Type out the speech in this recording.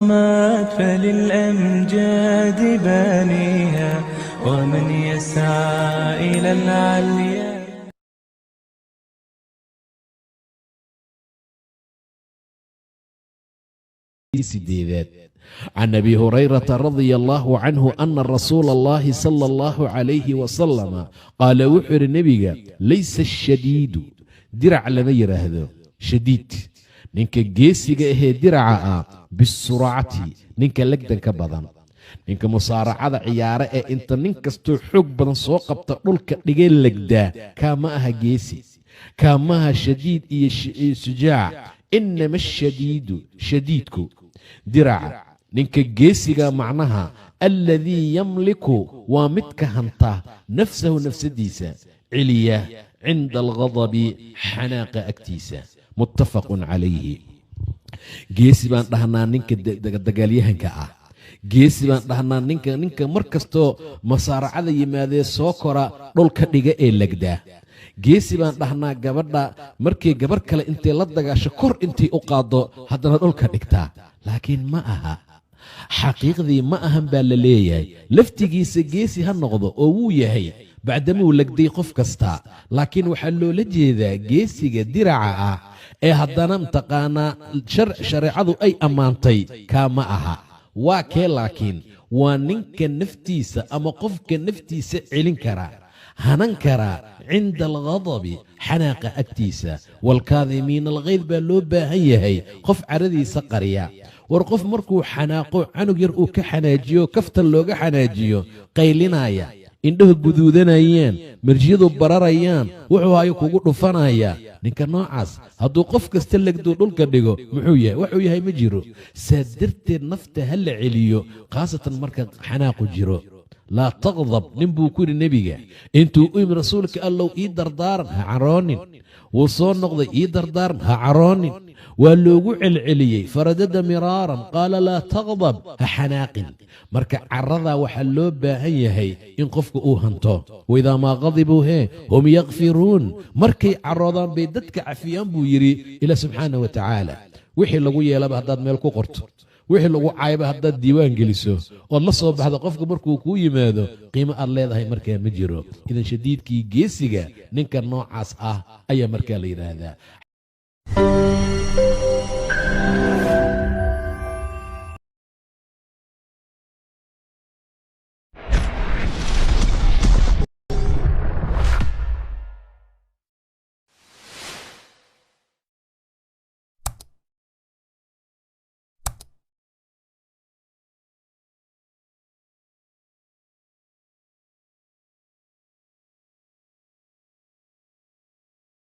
مات فللأمجاد بانيها ومن يسعى إلى العليا. عن أبي هريرة رضي الله عنه أن رسول الله صلى الله عليه وسلم قال وحر النبي ليس الشديد درع لما يرهده شديد نينك جيسيغا اهي درعا بالسرعة نينك لقدن كبضان نينك مصارعة عيارة انت نينك استو حق بدن سوق بتقولك لقين لقدا كاماها جيسي كاماها شديد شجاع إنما الشديد شديدكو درع نينك جيسيغا معناها الذي يملك ومتك هنطا نفسه نفس ديسا عليا عند الغضب حناق أكتيسا متفق عليه جيسي بان دهنا نينك دغاليهنكا geesi baan dhahnaa ninka mar kastoo masaaracada yimaadee soo kora dhulka dhiga ee legdaa geesi baan dhahnaa gabadha markii gabar kale intay la dagaasho kor intay u qaado haddana dhulka dhigtaa laakiin ma aha xaqiiqdii ma ahan baa la leeyahay laftigiisa geesi ha noqdo oo wuu yahay bacdamuu legday qof kasta laakiin waxaa loola jeedaa geesiga diraca ah ee haddana mtaqaanaa shareecadu ay ammaantay kaa ma aha waa kee laakiin waa ninka naftiisa ama qofka naftiisa celin kara hanan kara cinda alghadabi xanaaqa agtiisa waalkaadimiina alghayd baa loo baahan yahay qof caradiisa qariya war qof markuu xanaaqo canug yar uu ka xanaajiyo kaftan looga xanaajiyo qaylinaya indhaha guduudanayaan marjiyadu bararayaan wuxuu hayo kugu dhufanaya ninka noocaas hadduu qof kasta legduu dhulka dhigo muxuu yahay wuxuu yahay ma jiro saa darteed nafta ha la celiyo khaasatan marka xanaaqu jiro laa taqdab nin buu ku yidhi nebiga intuu u yimi rasuulka allow ii dardaaran ha caroonin wuu soo noqday ii dardaaran ha caroonin waa loogu celceliyey faradada miraaran qaala laa taqdab ha xanaaqin marka caradaa waxaa loo baahan yahay in qofka uu hanto waidaa maa qadibuu hum yakfiruun markay caroodaan bay dadka cafiyaan buu yidhi ilaa subxaana wa tacaala wixii lagu yeelaba haddaad meel ku qorto wixii lagu caayba haddaad diiwaan geliso ood la soo baxdo qofka markuu kuu yimaado qiimo aad leedahay markaa ma jiro idan shadiidkii geesiga ninka noocaas ah ayaa markaa la yidhaahdaa